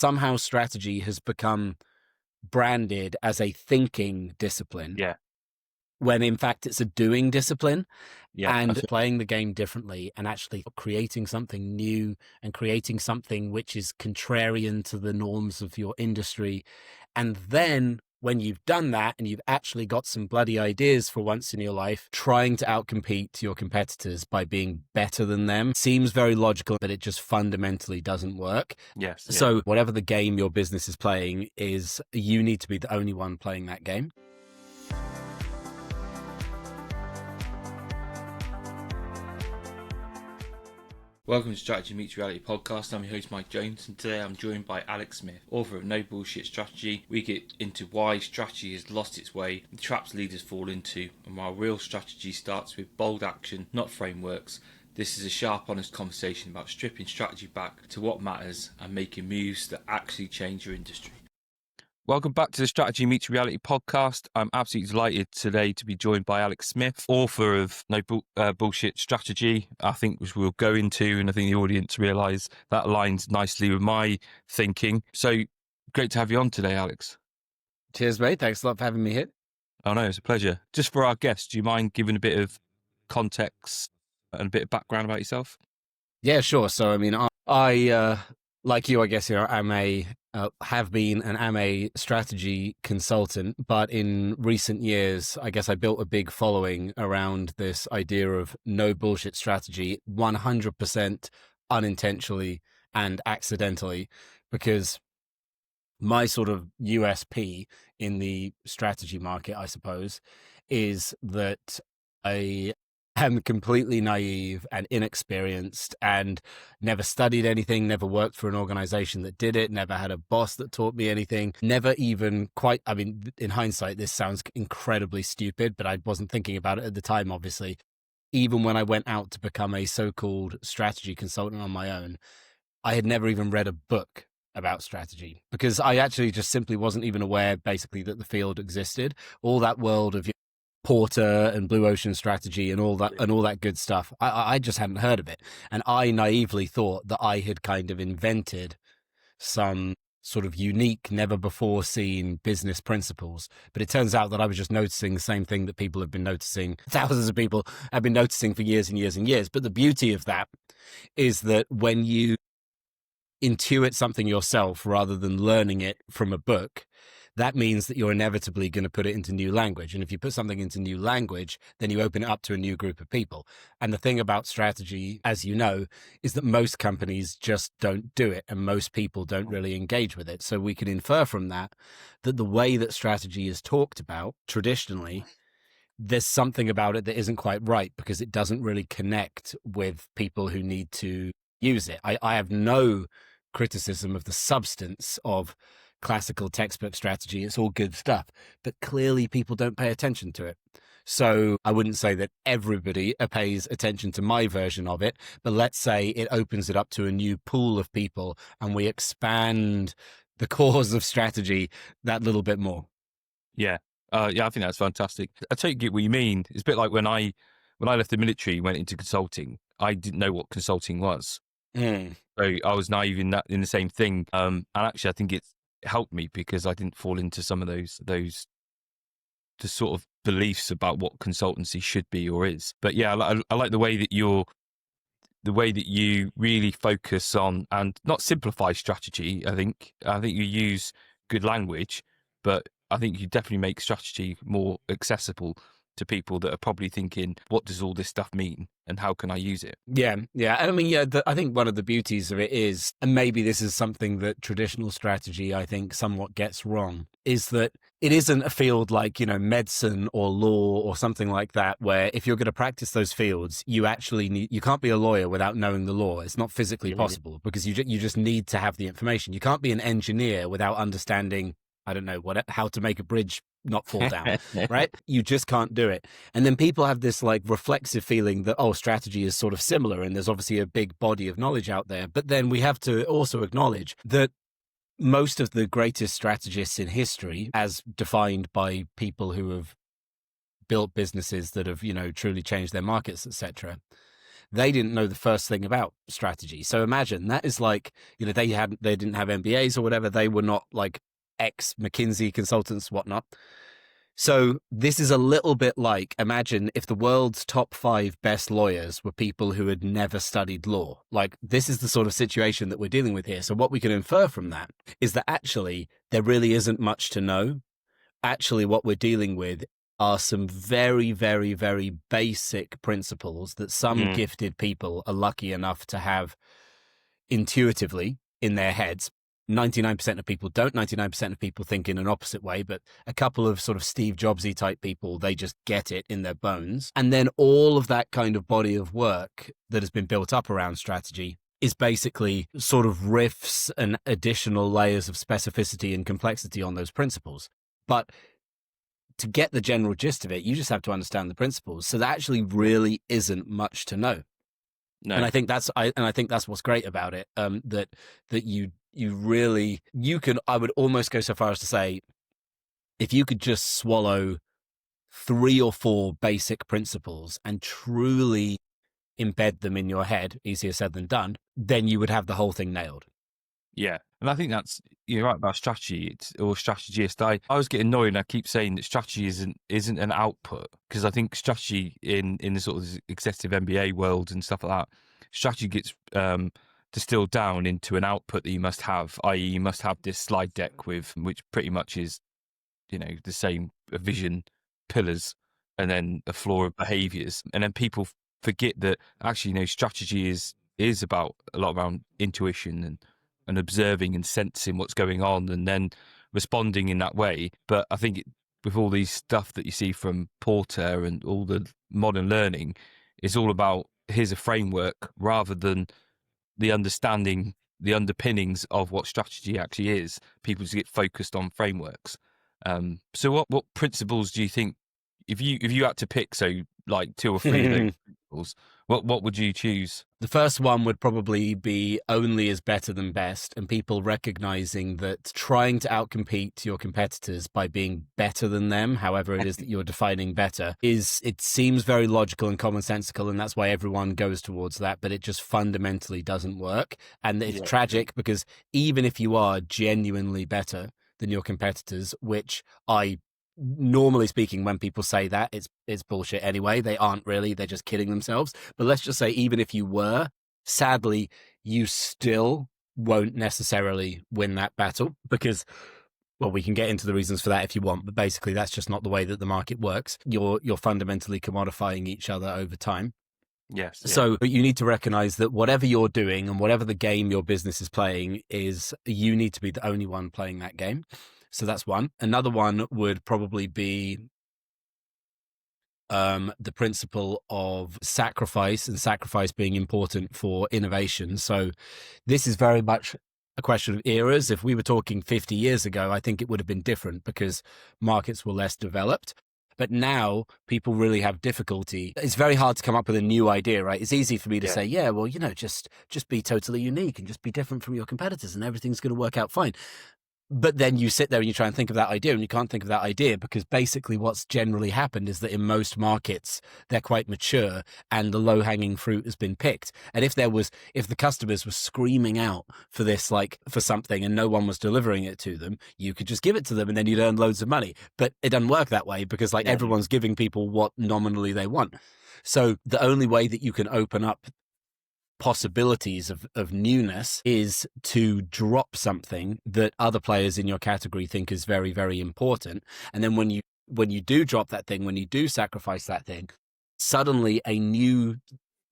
somehow strategy has become branded as a thinking discipline, Yeah. when in fact it's a doing discipline. Yeah. And playing the game differently and actually creating something new and creating something which is contrarian to the norms of your industry. And then when you've done that and you've actually got some bloody ideas for once in your life, trying to outcompete your competitors by being better than them seems very logical, but it just fundamentally doesn't work. Yes. Yeah. So whatever the game your business is playing is, you need to be the only one playing that game. Welcome to Strategy Meets Reality podcast. I'm your host Mike Jones, and today I'm joined by Alex Smith, author of No Bullshit Strategy. We get into why strategy has lost its way, the traps leaders fall into, and why real strategy starts with bold action, not frameworks. This is a sharp, honest conversation about stripping strategy back to what matters and making moves that actually change your industry. Welcome back to the Strategy Meets Reality podcast. I'm absolutely delighted today to be joined by Alex Smith, author of No Bullshit Strategy, I think, which we'll go into, and I think the audience realise that aligns nicely with my thinking. So great to have you on today, Alex. Cheers, mate. Thanks a lot for having me here. Oh no, it's a pleasure. Just for our guests, do you mind giving a bit of context and a bit of background about yourself? Yeah, sure. So, I mean, I like you, I guess, I'm have been and am a strategy consultant, but in recent years, I guess I built a big following around this idea of no bullshit strategy, 100% unintentionally and accidentally, because my sort of USP in the strategy market, I suppose, is that I am completely naive and inexperienced and never studied anything, never worked for an organization that did it, never had a boss that taught me anything, never even quite, I mean, in hindsight, this sounds incredibly stupid, but I wasn't thinking about it at the time, obviously. Even when I went out to become a so-called strategy consultant on my own, I had never even read a book about strategy, because I actually just simply wasn't even aware, basically, that the field existed. All that world of Porter and Blue Ocean strategy and all that good stuff, I just hadn't heard of it. And I naively thought that I had kind of invented some sort of unique, never before seen business principles. But it turns out that I was just noticing the same thing that people have been noticing, thousands of people have been noticing for years and years and years. But the beauty of that is that when you intuit something yourself rather than learning it from a book, that means that you're inevitably going to put it into new language. And if you put something into new language, then you open it up to a new group of people. And the thing about strategy, as you know, is that most companies just don't do it, and most people don't really engage with it. So we can infer from that that the way that strategy is talked about traditionally, there's something about it that isn't quite right, because it doesn't really connect with people who need to use it. I have no criticism of the substance of classical textbook strategy. It's all good stuff, but clearly people don't pay attention to it. So I wouldn't say that everybody pays attention to my version of it, but let's say it opens it up to a new pool of people and we expand the cause of strategy that little bit more. Yeah. Yeah, I think that's fantastic. I take it what you mean. It's a bit like when I left the military, went into consulting, I didn't know what consulting was. So I was naive in the same thing. And actually I think it helped me, because I didn't fall into some of those the sort of beliefs about what consultancy should be or is. But yeah, I like the way that you really focus on and not simplify strategy. I think you use good language, but I think you definitely make strategy more accessible to people that are probably thinking, what does all this stuff mean and how can I use it? Yeah. And I mean, I think one of the beauties of it is, and maybe this is something that traditional strategy, I think, somewhat gets wrong, is that it isn't a field like, medicine or law or something like that, where if you're going to practice those fields, you actually you can't be a lawyer without knowing the law. It's not physically possible, because you just need to have the information. You can't be an engineer without understanding, I don't know, how to make a bridge not fall down, right? You just can't do it. And then people have this like reflexive feeling that, strategy is sort of similar, and there's obviously a big body of knowledge out there. But then we have to also acknowledge that most of the greatest strategists in history, as defined by people who have built businesses that have, truly changed their markets, etc., they didn't know the first thing about strategy. So imagine that is like, they didn't have MBAs or whatever. They were not like ex McKinsey consultants, whatnot. So this is a little bit like, imagine if the world's top 5 best lawyers were people who had never studied law. Like, this is the sort of situation that we're dealing with here. So what we can infer from that is that actually there really isn't much to know. Actually, what we're dealing with are some very, very, very basic principles that some gifted people are lucky enough to have intuitively in their heads. 99% of people don't. 99% of people think in an opposite way, but a couple of sort of Steve Jobsy type people, they just get it in their bones. And then all of that kind of body of work that has been built up around strategy is basically sort of riffs and additional layers of specificity and complexity on those principles. But to get the general gist of it, you just have to understand the principles. So there actually really isn't much to know. No. And I think that's what's great about it. That you can, I would almost go so far as to say, if you could just swallow 3 or 4 basic principles and truly embed them in your head, easier said than done, then you would have the whole thing nailed. Yeah. And I think you're right about strategy or strategist. I always get annoyed and I keep saying that strategy isn't an output, because I think strategy in the sort of executive MBA world and stuff like that, strategy gets distilled down into an output that you must have, i.e. you must have this slide deck which pretty much is, the same vision, pillars, and then a floor of behaviors. And then people forget that actually, strategy is about a lot around intuition and observing and sensing what's going on and then responding in that way. But I think with all these stuff that you see from Porter and all the modern learning, it's all about, here's a framework rather than the understanding, the underpinnings of what strategy actually is. People just get focused on frameworks. So what principles do you think, if you had to pick, so like 2 or 3 of those principles, what would you choose? The first one would probably be only is better than best, and people recognizing that trying to outcompete your competitors by being better than them, however it is that you're defining better, it seems very logical and commonsensical, and that's why everyone goes towards that, but it just fundamentally doesn't work. And it's tragic, because even if you are genuinely better than your competitors, which normally speaking, when people say that, it's bullshit anyway. They aren't really, they're just kidding themselves. But let's just say, even if you were, sadly, you still won't necessarily win that battle, because, well, we can get into the reasons for that if you want, but basically that's just not the way that the market works. You're fundamentally commodifying each other over time. Yes. Yeah. So you need to recognize that whatever you're doing and whatever the game your business is playing is, you need to be the only one playing that game. So that's one. Another one would probably be the principle of sacrifice, and sacrifice being important for innovation. So this is very much a question of eras. If we were talking 50 years ago, I think it would have been different because markets were less developed. But now people really have difficulty. It's very hard to come up with a new idea, right? It's easy for me to say, yeah, well, just be totally unique and just be different from your competitors and everything's going to work out fine. But then you sit there and you try and think of that idea, and you can't think of that idea, because basically what's generally happened is that in most markets, they're quite mature and the low-hanging fruit has been picked. And if the customers were screaming out for this, like for something, and no one was delivering it to them, you could just give it to them and then you'd earn loads of money. But it doesn't work that way, because everyone's giving people what nominally they want. So the only way that you can open up possibilities of newness is to drop something that other players in your category think is very, very important. And then when you do drop that thing, when you do sacrifice that thing, suddenly a new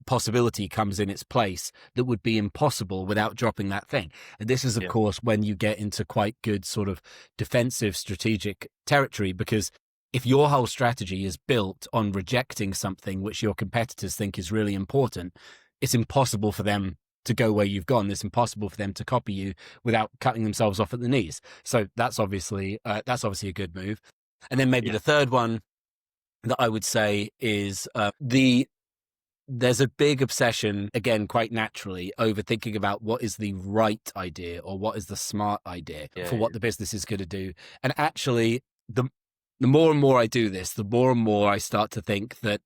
possibility comes in its place that would be impossible without dropping that thing. And this is, of course, when you get into quite good sort of defensive strategic territory, because if your whole strategy is built on rejecting something which your competitors think is really important, it's impossible for them to go where you've gone. It's impossible for them to copy you without cutting themselves off at the knees. So that's obviously a good move. And then maybe the third one that I would say is there's a big obsession, again, quite naturally, over thinking about what is the right idea or what is the smart idea for what the business is going to do. And actually, the more and more I do this, the more and more I start to think that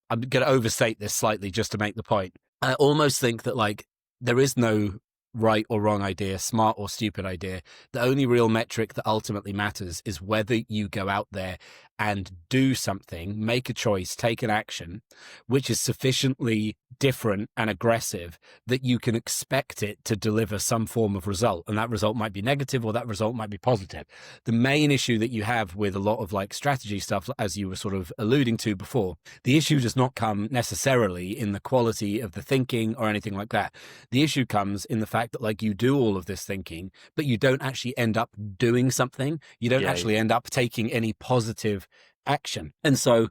I'm going to overstate this slightly just to make the point. I almost think that like there is no right or wrong idea, smart or stupid idea. The only real metric that ultimately matters is whether you go out there and do something, make a choice, take an action, which is sufficiently different and aggressive that you can expect it to deliver some form of result. And that result might be negative or that result might be positive. The main issue that you have with a lot of like strategy stuff, as you were sort of alluding to before, the issue does not come necessarily in the quality of the thinking or anything like that. The issue comes in the fact that like you do all of this thinking, but you don't actually end up doing something. You don't actually end up taking any positive action. And so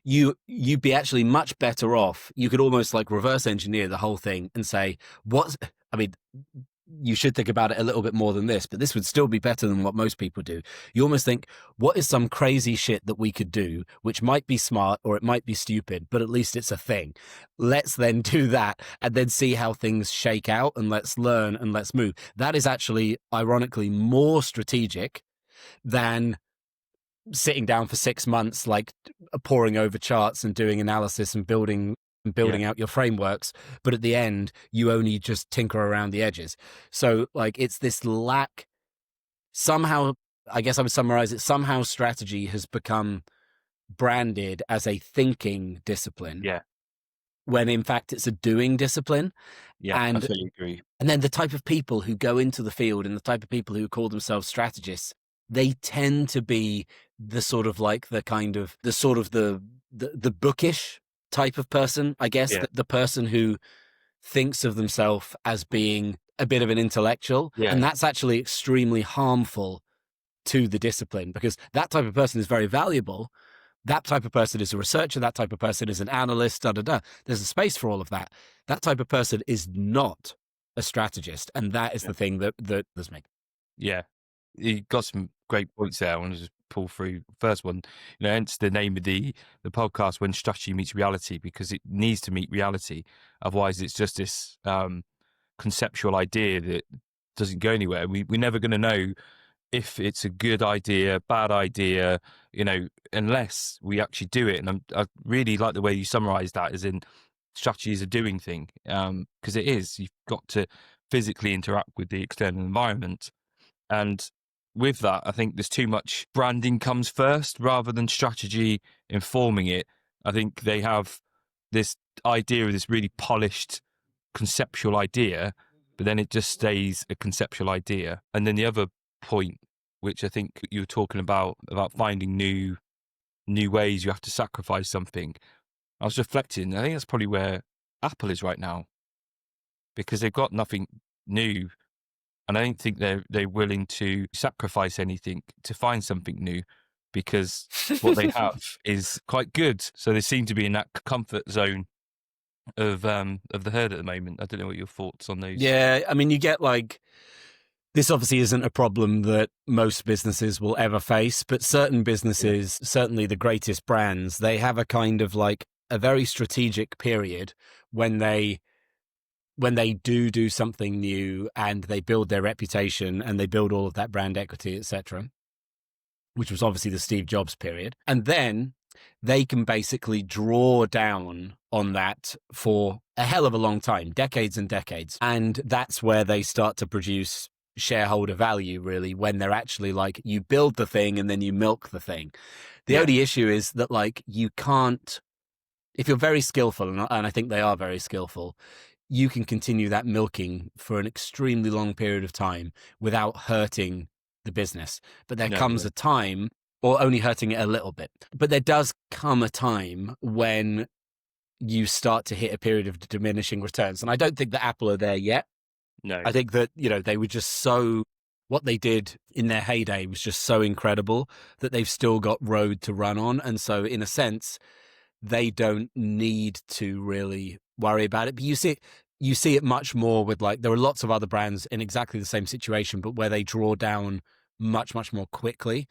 you'd be actually much better off. You could almost like reverse engineer the whole thing and say, you should think about it a little bit more than this, but this would still be better than what most people do. You almost think, what is some crazy shit that we could do, which might be smart or it might be stupid, but at least it's a thing. Let's then do that and then see how things shake out, and let's learn and let's move. That is actually, ironically, more strategic than sitting down for 6 months, like poring over charts and doing analysis and building out your frameworks, but at the end you only just tinker around the edges. So like it's this lack somehow, I guess I would summarize it, somehow strategy has become branded as a thinking discipline, when in fact it's a doing discipline. I totally agree. And then the type of people who go into the field and the type of people who call themselves strategists, they tend to be the sort of like the bookish type of person, I guess, the person who thinks of themselves as being a bit of an intellectual. And that's actually extremely harmful to the discipline, because that type of person is very valuable. That type of person is a researcher. That type of person is an analyst, There's a space for all of that. That type of person is not a strategist. And that is the thing that does make. Yeah. You got some great points there. I want to just pull through. First one, hence the name of the podcast, When Strategy Meets Reality, because it needs to meet reality. Otherwise, it's just this conceptual idea that doesn't go anywhere. We're never going to know if it's a good idea, bad idea, unless we actually do it. And I really like the way you summarize that, as in strategy is a doing thing, because it is. You've got to physically interact with the external environment. And with that, I think there's too much branding comes first rather than strategy informing it. I think they have this idea of this really polished conceptual idea, but then it just stays a conceptual idea. And then the other point, which I think you were talking about finding new ways you have to sacrifice something. I was reflecting, I think that's probably where Apple is right now, because they've got nothing new. And I don't think they're willing to sacrifice anything to find something new, because what they have is quite good. So they seem to be in that comfort zone of the herd at the moment. I don't know what your thoughts on those. Yeah, I mean, you get like, this obviously isn't a problem that most businesses will ever face, but certain businesses, certainly the greatest brands, they have a kind of like a very strategic period when they do something new and they build their reputation and they build all of that brand equity, etc., which was obviously the Steve Jobs period. And then they can basically draw down on that for a hell of a long time, decades and decades. And that's where they start to produce shareholder value, really, when they're actually like, you build the thing and then you milk the thing. The only issue is that like you can't, if you're very skillful, and I think they are very skillful, you can continue that milking for an extremely long period of time without hurting the business. But there comes a time, or only hurting it a little bit, but there does come a time when you start to hit a period of diminishing returns. And I don't think that Apple are there yet. No. I think that, they were just what they did in their heyday was just so incredible that they've still got road to run on. And so in a sense, they don't need to really worry about it. But you see it much more with like, there are lots of other brands in exactly the same situation, but where they draw down much, much more quickly.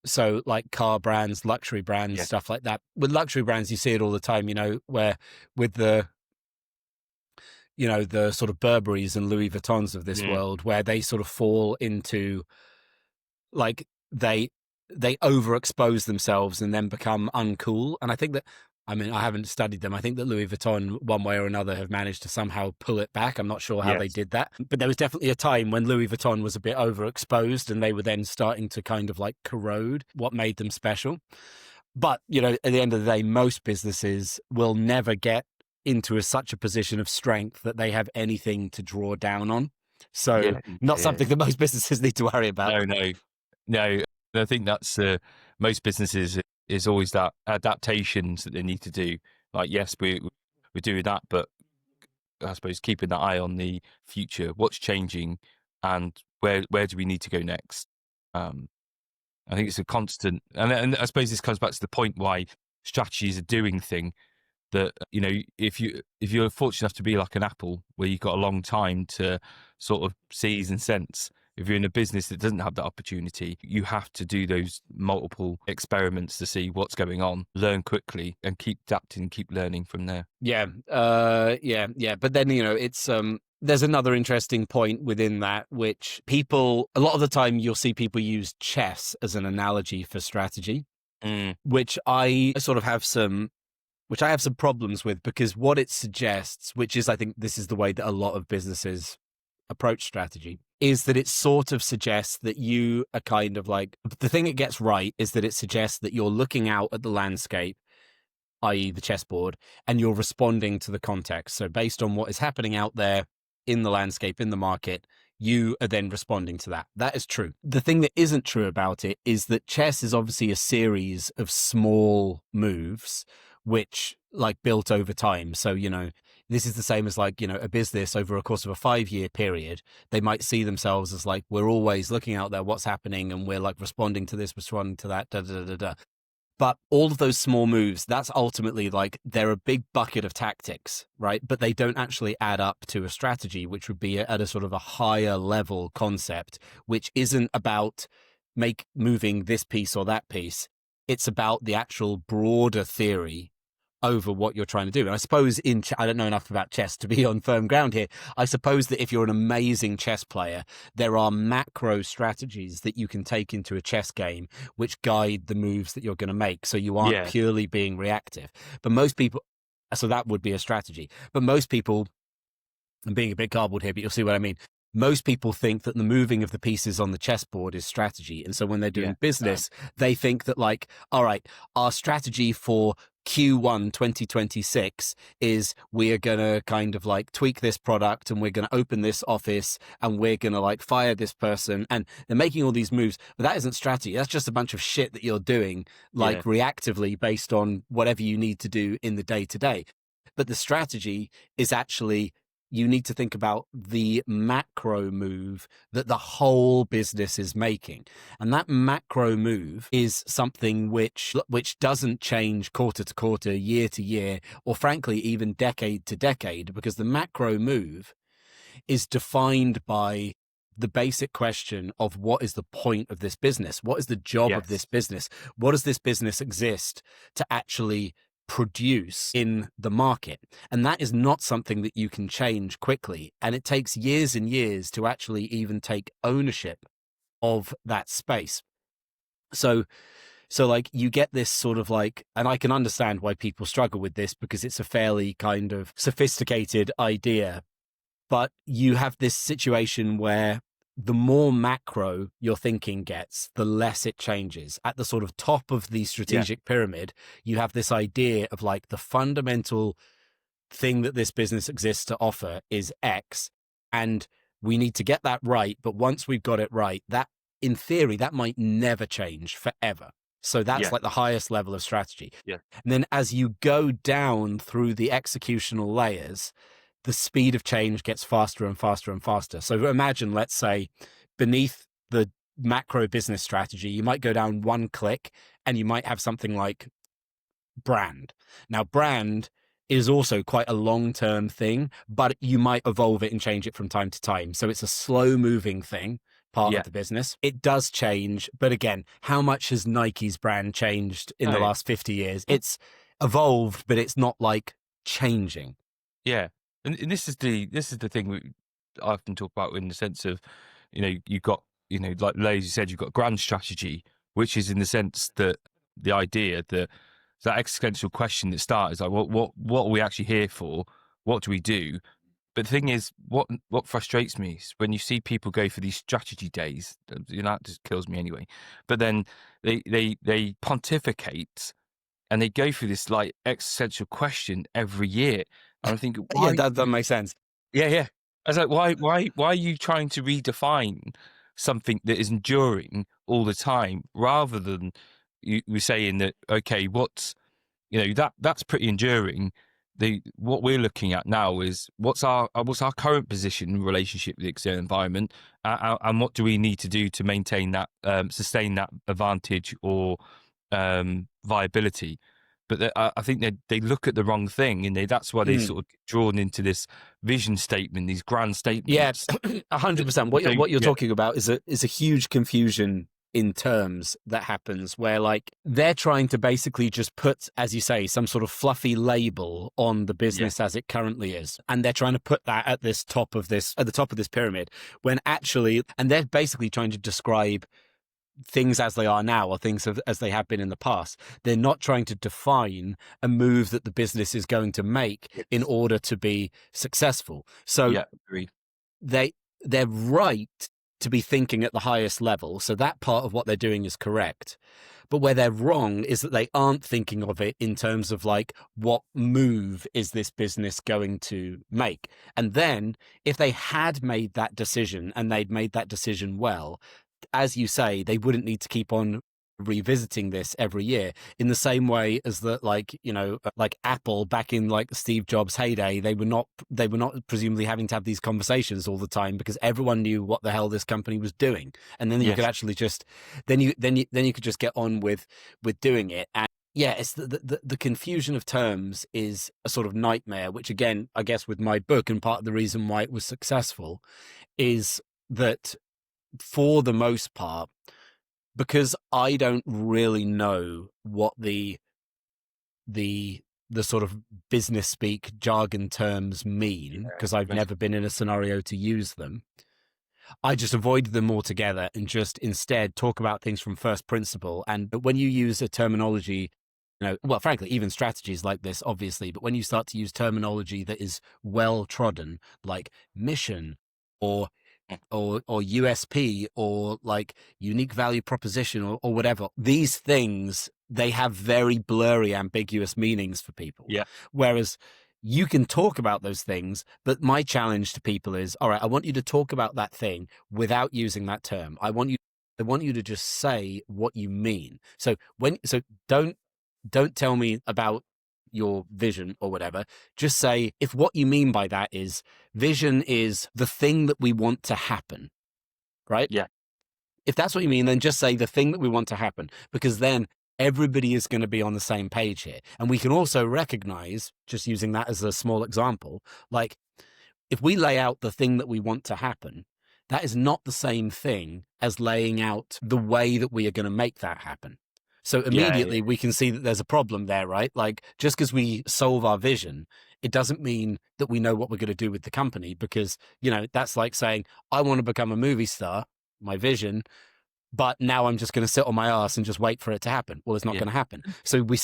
So like car brands, luxury brands, stuff like that. With luxury brands, you see it all the time, where with the sort of Burberrys and Louis Vuittons of this world, where they sort of fall into like they overexpose themselves and then become uncool. And I think that I mean, I haven't studied them. I think that Louis Vuitton, one way or another, have managed to somehow pull it back. I'm not sure how they did that. But there was definitely a time when Louis Vuitton was a bit overexposed and they were then starting to kind of like corrode what made them special. But, you know, at the end of the day, most businesses will never get into such a position of strength that they have anything to draw down on. So not something that most businesses need to worry about. No. I think that's most businesses is always that adaptations that they need to do. Like, yes, we're doing that, but I suppose keeping that eye on the future, what's changing, and where do we need to go next? I think it's a constant, and I suppose this comes back to the point why strategy is a doing thing. That, you know, if you're fortunate enough to be like an Apple, where you've got a long time to sort of seize and sense, if you're in a business that doesn't have that opportunity, you have to do those multiple experiments to see what's going on, learn quickly, and keep adapting, keep learning from there. Yeah. But then, you know, it's there's another interesting point within that, which people, a lot of the time you'll see people use chess as an analogy for strategy, which I sort of have some problems with, because what it suggests, which is, I think this is the way that a lot of businesses approach strategy, is that it sort of suggests that you are kind of like, the thing it gets right is that it suggests that you're looking out at the landscape, i.e. the chessboard, and you're responding to the context. So based on what is happening out there in the landscape, in the market, you are then responding to that. That is true. The thing that isn't true about it is that chess is obviously a series of small moves which like built over time. So, you know, this is the same as like, you know, a business over a course of a 5-year period. They might see themselves as like, we're always looking out there, what's happening, and we're like responding to this, responding to that, da da da da. But all of those small moves, that's ultimately like, they're a big bucket of tactics, right? But they don't actually add up to a strategy, which would be at a sort of a higher level concept, which isn't about moving this piece or that piece. It's about the actual broader theory over what you're trying to do. And I suppose I don't know enough about chess to be on firm ground here. I suppose that if you're an amazing chess player, there are macro strategies that you can take into a chess game which guide the moves that you're going to make. So you aren't purely being reactive. But most people, so that would be a strategy. But most people, I'm being a bit garbled here, but you'll see what I mean. Most people think that the moving of the pieces on the chessboard is strategy. And so when they're doing business, they think that like, all right, our strategy for Q1 2026 is we are going to kind of like tweak this product, and we're going to open this office, and we're going to like fire this person. And they're making all these moves, but that isn't strategy. That's just a bunch of shit that you're doing like reactively based on whatever you need to do in the day to day. But the strategy is actually, you need to think about the macro move that the whole business is making. And that macro move is something which doesn't change quarter to quarter, year to year, or frankly, even decade to decade, because the macro move is defined by the basic question of what is the point of this business? What is the job of this business? What does this business exist to actually produce in the market? And that is not something that you can change quickly. And it takes years and years to actually even take ownership of that space. So like you get this sort of like, and I can understand why people struggle with this because it's a fairly kind of sophisticated idea, but you have this situation where the more macro your thinking gets, the less it changes. At the sort of top of the strategic pyramid, you have this idea of like the fundamental thing that this business exists to offer is X, and we need to get that right. But once we've got it right, that in theory, that might never change forever. So that's like the highest level of strategy. And then as you go down through the executional layers, the speed of change gets faster and faster and faster. So imagine, let's say, beneath the macro business strategy, you might go down one click and you might have something like brand. Now, brand is also quite a long-term thing, but you might evolve it and change it from time to time. So it's a slow-moving thing, part of the business. It does change, but again, how much has Nike's brand changed in the last 50 years? It's evolved, but it's not like changing. Yeah. And this is the thing we often talk about, in the sense of, you know, you've got, you know, like Lazy said, you've got grand strategy, which is in the sense that the idea that So that existential question that starts is like, what are we actually here for? What do we do? But the thing is, what frustrates me is when you see people go for these strategy days. That just kills me anyway. But then they pontificate and they go through this like existential question every year. And I think, Yeah, why? that makes sense. Yeah. I was like, why are you trying to redefine something that is enduring all the time, rather than you saying that, okay, that's pretty enduring. What we're looking at now is what's our current position in relationship with the external environment, and what do we need to do to maintain that, sustain that advantage or viability. But I think they look at the wrong thing, and that's why they sort of get drawn into this vision statement, these grand Yeah, statements. 100%. What you're talking about is a huge confusion in terms that happens where, like, they're trying to basically just put, as you say, some sort of fluffy label on the business as it currently is, and they're trying to put that at the top of this pyramid, when actually, and they're basically trying to describe things as they are now, or things as they have been in the past. They're not trying to define a move that the business is going to make in order to be successful. So Yeah, agreed. they're right to be thinking at the highest level. So that part of what they're doing is correct. But where they're wrong is that they aren't thinking of it in terms of, like, what move is this business going to make? And then if they had made that decision, and they'd made that decision well, as you say, they wouldn't need to keep on revisiting this every year, in the same way as that, like, like Apple back in, like, Steve Jobs' heyday, they were not presumably having to have these conversations all the time, because everyone knew what the hell this company was doing, and then you could actually just then you could just get on with doing it. And yeah, it's the confusion of terms is a sort of nightmare, which, again, I guess with my book, and part of the reason why it was successful, is that for the most part, because I don't really know what the sort of business speak jargon terms mean, because I've never been in a scenario to use them, I just avoid them altogether and just instead talk about things from first principle. And when you use a terminology, well, frankly, even strategies like this, obviously, but when you start to use terminology that is well trodden, like mission or USP, or like unique value proposition, or whatever, these things, they have very blurry, ambiguous meanings for people. Yeah. Whereas you can talk about those things, but my challenge to people is, all right, I want you to talk about that thing without using that term. I want you to just say what you mean. So don't tell me about your vision or whatever. Just say, if what you mean by that is vision is the thing that we want to happen, right? Yeah. If that's what you mean, then just say the thing that we want to happen, because then everybody is going to be on the same page here. And we can also recognize, just using that as a small example, like, if we lay out the thing that we want to happen, that is not the same thing as laying out the way that we are going to make that happen. So immediately we can see that there's a problem there, right? Like, just because we solve our vision, it doesn't mean that we know what we're going to do with the company, because, that's like saying, I want to become a movie star, my vision, but now I'm just going to sit on my ass and just wait for it to happen. Well, it's not going to happen. So we're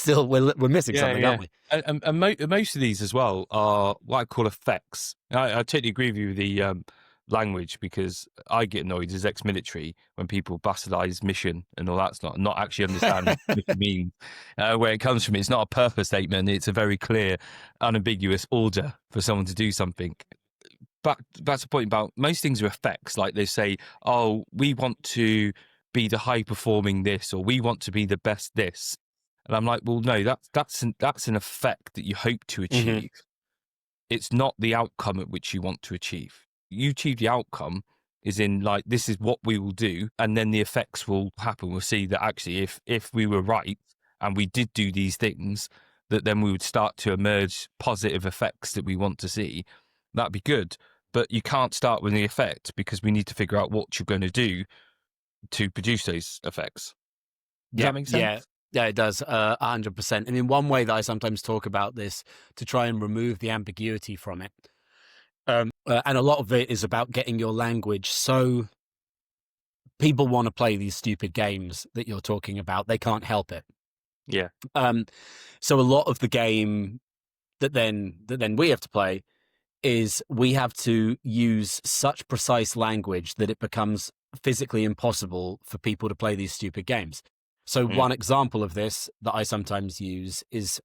missing something, aren't we? And most of these as well are what I call effects. I totally agree with you with the language, because I get annoyed as ex-military when people bastardize mission and all that stuff, not actually understand what it means, where it comes from. It's not a purpose statement. It's a very clear, unambiguous order for someone to do something. But that's the point about most things are effects. Like they say, oh, we want to be the high performing this, or we want to be the best this. And I'm like, well, no, that's an effect that you hope to achieve. Mm-hmm. It's not the outcome at which you want to achieve. You achieve the outcome is in, like, this is what we will do, and then the effects will happen. We'll see that actually if we were right and we did do these things, that then we would start to emerge positive effects that we want to see. That'd be good. But you can't start with the effect, because we need to figure out what you're going to do to produce those effects. Does that make sense? Yeah, it does. 100%. I mean, one way that I sometimes talk about this, to try and remove the ambiguity from it, and a lot of it is about getting your language so people want to play these stupid games that you're talking about. They can't help it. Yeah. So a lot of the game that then we have to play is we have to use such precise language that it becomes physically impossible for people to play these stupid games. So Mm. one example of this that I sometimes use is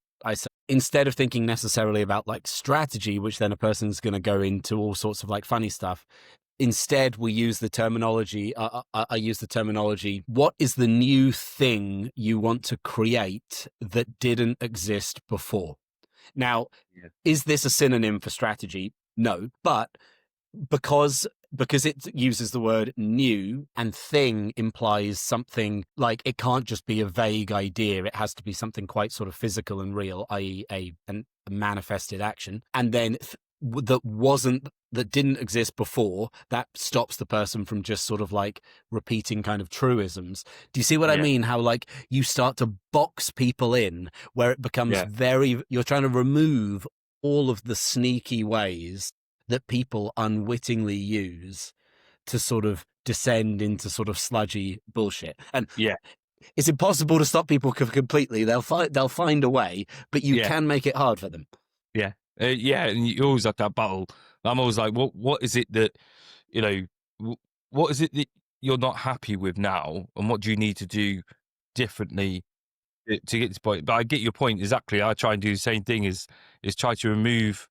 instead of thinking necessarily about like strategy, which then a person's going to go into all sorts of like funny stuff. Instead, we use the terminology. I use the terminology. What is the new thing you want to create that didn't exist before? Now, Yeah. is this a synonym for strategy? No, but because it uses the word new and thing implies something like it can't just be a vague idea. It has to be something quite sort of physical and real, i.e. a manifested action. And then that didn't exist before, that stops the person from just sort of like repeating kind of truisms. Do you see what I Yeah. mean? How like you start to box people in where it becomes Yeah. you're trying to remove all of the sneaky ways that people unwittingly use to sort of descend into sort of sludgy bullshit. And Yeah. it's impossible to stop people completely. They'll find a way, but you Yeah. can make it hard for them. Yeah. Yeah. And you always have that battle. I'm always like, what is it that, you know, what is it that you're not happy with now? And what do you need to do differently to get to this point? But I get your point exactly. I try and do the same thing is try to remove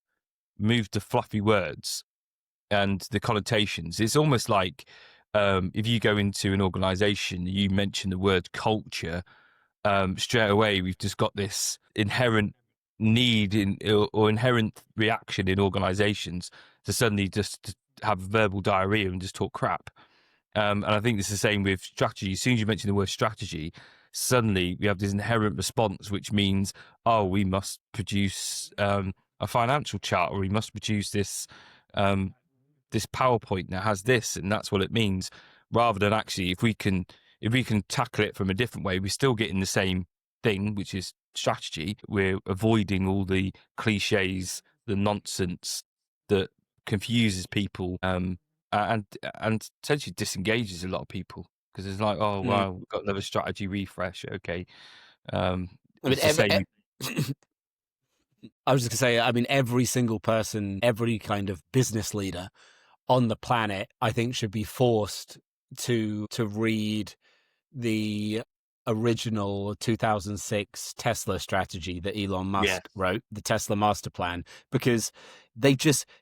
the fluffy words and the connotations. It's almost like if you go into an organization, you mention the word culture, straight away we've just got this inherent need or inherent reaction in organizations to suddenly just have verbal diarrhea and just talk crap. And I think it's the same with strategy. As soon as you mention the word strategy, suddenly we have this inherent response, which means, oh, we must produce a financial chart, or we must produce um, this PowerPoint that has this, and that's what it means. Rather than actually, if we can tackle it from a different way, we're still getting the same thing, which is strategy. We're avoiding all the cliches, the nonsense that confuses people, and essentially disengages a lot of people because it's like, oh Mm. wow, we've got another strategy refresh. Okay, I mean, it's the same. I was just gonna say, I mean, every single person, every kind of business leader on the planet, I think, should be forced to read the original 2006 Tesla strategy that Elon Yeah, Musk wrote, the Tesla master plan, because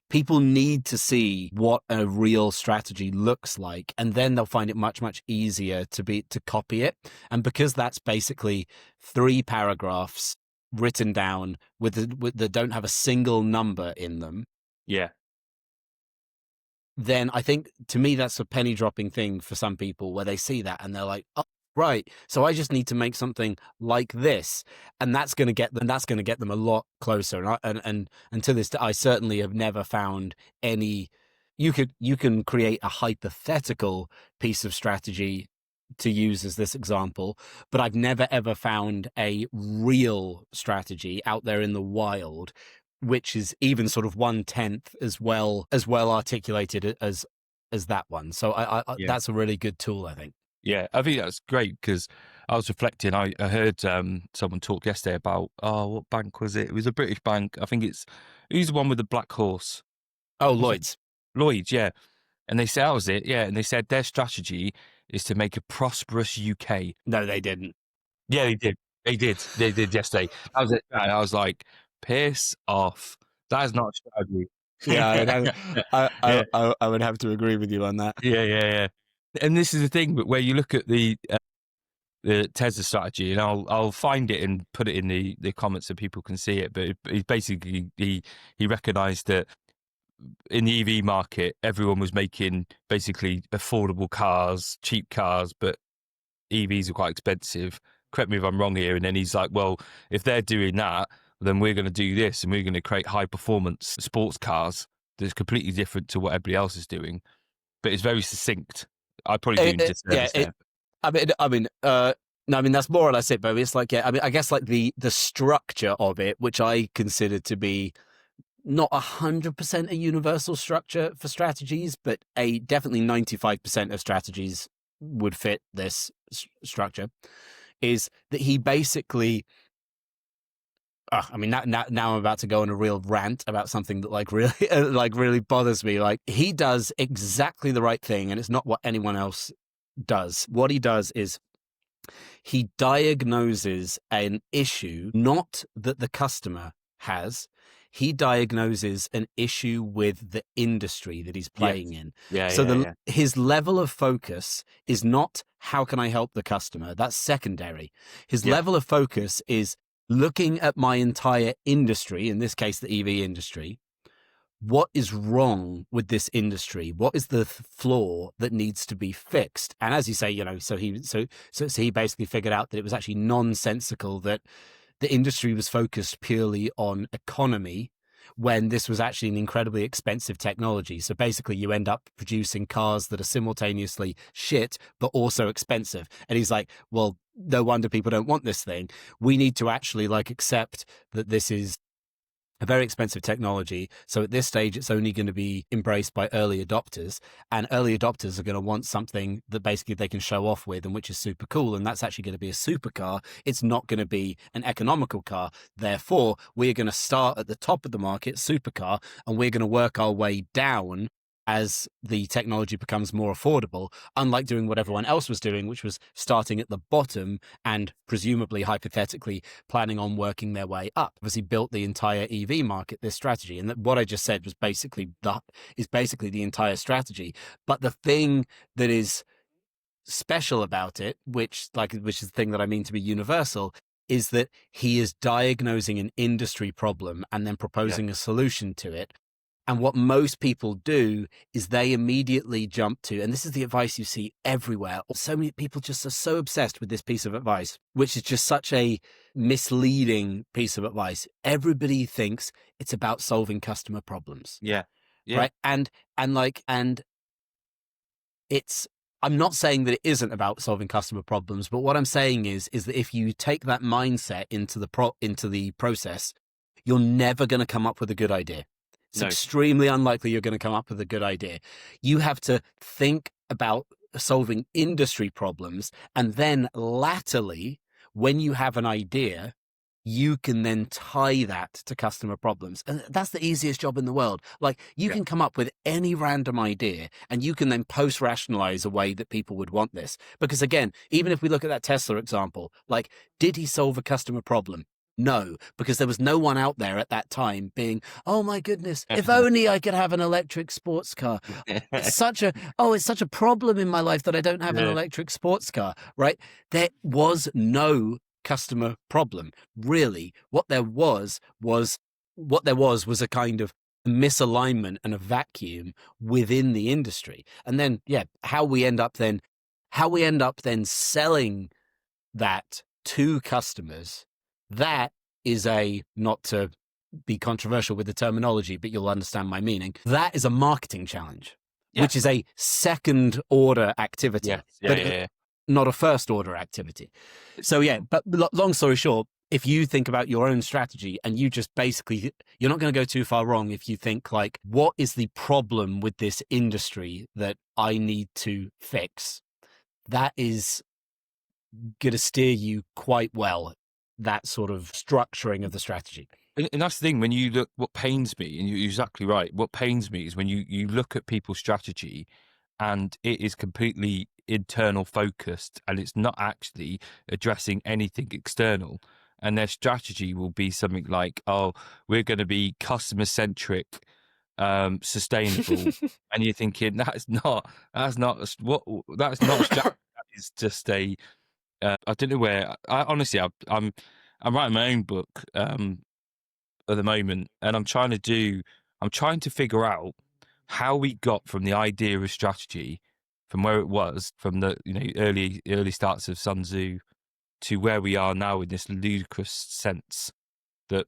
people need to see what a real strategy looks like, and then they'll find it much, much easier to copy it. And because that's basically 3 paragraphs written down that don't have a single number in them, yeah, then I think, to me, that's a penny dropping thing for some people where they see that and they're like, oh, right, so I just need to make something like this, and that's going to get them a lot closer. And to this day, I certainly have never found any. You can create a hypothetical piece of strategy to use as this example, but I've never ever found a real strategy out there in the wild which is even sort of 1/10 as well articulated as that one. So I yeah. that's a really good tool, I think. Yeah, I think that's great because I was reflecting. I heard someone talk yesterday about, oh, what bank was it? It was a British bank. I think who's the one with the black horse? Oh, What's it? Lloyd's. Lloyd's, yeah. And they said, that was it, yeah. And they said their strategy is to make a prosperous UK. No, they didn't. Yeah, they did. They did yesterday. That was it. And I was like, piss off. That is not a strategy. Yeah, Yeah, I would have to agree with you on that. yeah. And this is the thing, but where you look at the Tesla strategy, and I'll find it and put it in the comments so people can see it. But it basically he recognised that in the EV market, everyone was making basically affordable cars, cheap cars, but EVs are quite expensive. Correct me if I'm wrong here. And then he's like, well, if they're doing that, then we're going to do this, and we're going to create high performance sports cars that's completely different to what everybody else is doing. But it's very succinct. I'd probably do Yeah, disservice there. no, I mean that's more or less it. But it's like, yeah, I mean, I guess like the structure of it, which I consider to be not 100% a universal structure for strategies, but a definitely 95% of strategies would fit this structure, is that he basically I mean, now I'm about to go on a real rant about something that like really like really bothers me. Like, he does exactly the right thing, and it's not what anyone else does. What he does is he diagnoses an issue, not that the customer has. He diagnoses an issue with the industry that he's Yes. playing in. Yeah, So yeah. his level of focus is not how can I help the customer? That's secondary. His Yeah. level of focus is looking at my entire industry, in this case, the EV industry. What is wrong with this industry? What is the flaw that needs to be fixed? And as you say, you know, so he basically figured out that it was actually nonsensical that the industry was focused purely on economy when this was actually an incredibly expensive technology. So basically you end up producing cars that are simultaneously shit, but also expensive. And he's like, well, no wonder people don't want this thing. We need to actually like accept that this is a very expensive technology. So at this stage, it's only going to be embraced by early adopters, and early adopters are going to want something that basically they can show off with, and which is super cool. And that's actually going to be a supercar. It's not going to be an economical car. Therefore, we're going to start at the top of the market, supercar, and we're going to work our way down as the technology becomes more affordable, unlike doing what everyone else was doing, which was starting at the bottom and presumably, hypothetically, planning on working their way up. Obviously, built the entire EV market, this strategy. And what I just said was basically the entire strategy. But the thing that is special about it, which is the thing that I mean to be universal, is that he is diagnosing an industry problem and then proposing a solution to it. And what most people do is they immediately jump to, and this is the advice you see everywhere. So many people just are so obsessed with this piece of advice, which is just such a misleading piece of advice. Everybody thinks it's about solving customer problems. Yeah. Right. And it's, I'm not saying that it isn't about solving customer problems, but what I'm saying is that if you take that mindset into the process, you're never going to come up with a good idea. It's extremely unlikely you're going to come up with a good idea. You have to think about solving industry problems, and then latterly, when you have an idea, you can then tie that to customer problems. And that's the easiest job in the world. Like, you can come up with any random idea and you can then post-rationalize a way that people would want this. Because again, even if we look at that Tesla example, like, did he solve a customer problem? No, because there was no one out there at that time being, oh my goodness, if only I could have an electric sports car. It's such a problem in my life that I don't have an electric sports car, right? There was no customer problem. Really, what there was a kind of misalignment and a vacuum within the industry. And then, how we end up then selling that to customers, that is not to be controversial with the terminology, but you'll understand my meaning. That is a marketing challenge, which is a second order activity, not a first order activity. So but long story short, if you think about your own strategy and you just basically, you're not going to go too far wrong if you think like, what is the problem with this industry that I need to fix? That is going to steer you quite well, that sort of structuring of the strategy. And that's the thing, when you look, what pains me, and you're exactly right, what pains me is when you look at people's strategy and it is completely internal focused and it's not actually addressing anything external. And their strategy will be something like, oh, we're going to be customer centric, sustainable. And you're thinking, that's not a strategy. That is just I don't know where, honestly, I'm writing my own book, at the moment, and I'm trying to figure out how we got from the idea of strategy, from where it was, from the early starts of Sun Tzu, to where we are now in this ludicrous sense that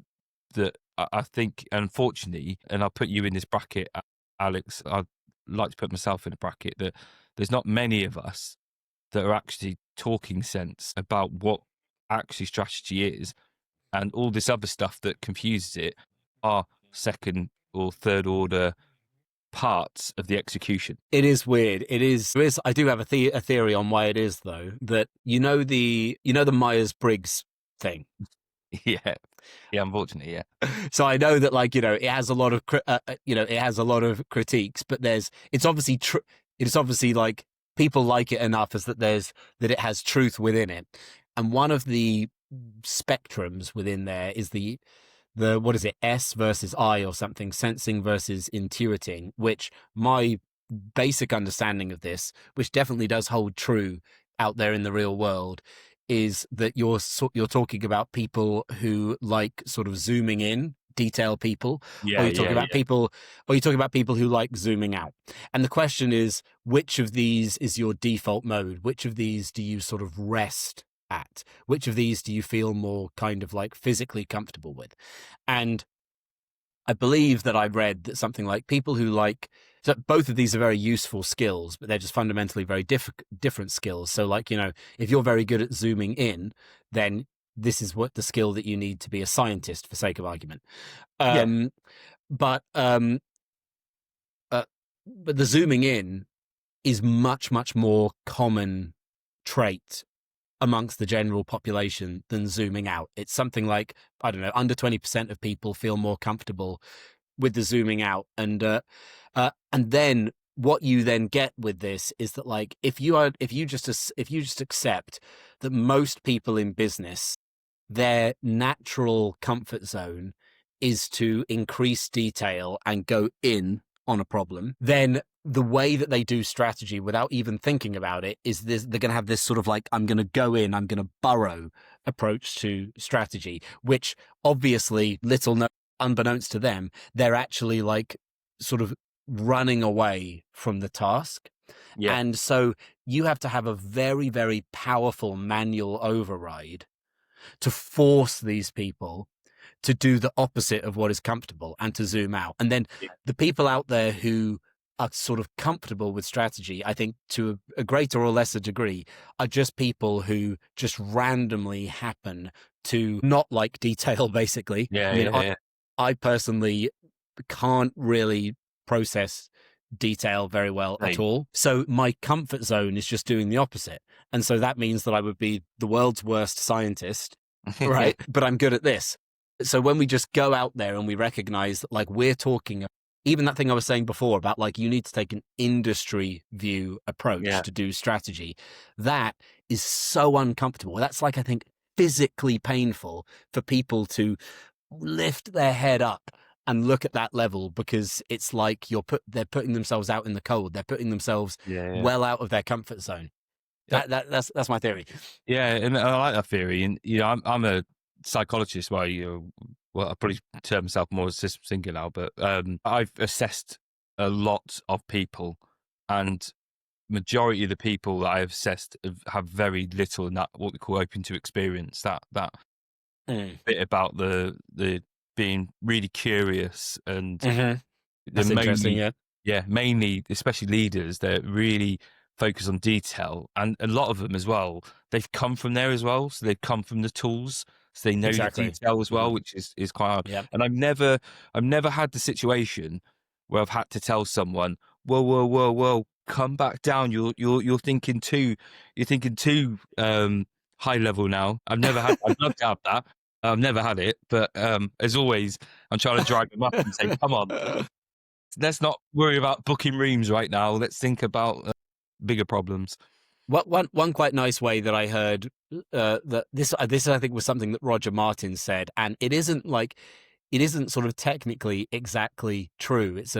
I think, unfortunately, and I'll put you in this bracket, Alex, I'd like to put myself in a bracket, that there's not many of us that are actually talking sense about what actually strategy is. And all this other stuff that confuses it are second or third order parts of the execution. It is weird. It is. I do have a theory on why it is, though. That the Myers-Briggs thing. Yeah, yeah. Unfortunately, yeah. So I know that, like, it has a lot of it has a lot of critiques, but it's obviously it's obviously like people like it enough as that it has truth within it, and one of the spectrums within there is the what is it, S versus I or something, sensing versus intuiting, which my basic understanding of this, which definitely does hold true out there in the real world, is that you're talking about people who like sort of zooming in, detail people, or Yeah, you're talking yeah, about people, who like zooming out. And the question is, which of these is your default mode? Which of these do you sort of rest at? Which of these do you feel more kind of like physically comfortable with? And I believe that I read that something like people who like, so both of these are very useful skills, but they're just fundamentally very different skills. So, like, if you're very good at zooming in, then this is what the skill that you need to be a scientist, for sake of argument. yeah, But the zooming in is much, much more common trait amongst the general population than zooming out. It's something like, I don't know, under 20% of people feel more comfortable with the zooming out. And then what you then get with this is that, like, if you just accept that most people in business, their natural comfort zone is to increase detail and go in on a problem, then the way that they do strategy without even thinking about it is this: they're going to have this sort of like, I'm going to go in, I'm going to burrow approach to strategy, which obviously unbeknownst to them, they're actually like sort of running away from the task. yeah, And so you have to have a very, very powerful manual override to force these people to do the opposite of what is comfortable and to zoom out. And then yeah, the people out there who are sort of comfortable with strategy, I think to a greater or lesser degree, are just people who just randomly happen to not like detail, basically. yeah, I mean, yeah, yeah. I personally can't really process detail very well at Same. all. So my comfort zone is just doing the opposite. And so that means that I would be the world's worst scientist, right? But I'm good at this. So when we just go out there and we recognize that, like, we're talking, even that thing I was saying before about, like, you need to take an industry view approach Yeah, to do strategy, that is so uncomfortable. That's like, I think, physically painful for people to lift their head up and look at that level, because it's like they're putting themselves out in the cold. They're putting themselves yeah, yeah. well out of their comfort zone. That's my theory. Yeah, and I like that theory. And I'm a psychologist. Well, I probably term myself more as systems thinker now, but I've assessed a lot of people, and majority of the people that I've assessed have very little in that what we call open to experience. That bit about the being really curious and That's interesting. mainly, yeah, mainly, especially leaders, they're really focused on detail, and a lot of them as well. They've come from there as well, so they've come from the tools, so they know the Exactly. detail as well, which is quite hard. Yeah. And I've never had the situation where I've had to tell someone, whoa, whoa, whoa, whoa, come back down. You're thinking too high level now. I've never had. I'd love to have that. I've never had it, but as always, I'm trying to drag them up and say, "Come on, let's not worry about booking rooms right now. Let's think about bigger problems." One quite nice way that I heard that this I think was something that Roger Martin said, and it isn't sort of technically exactly true. It's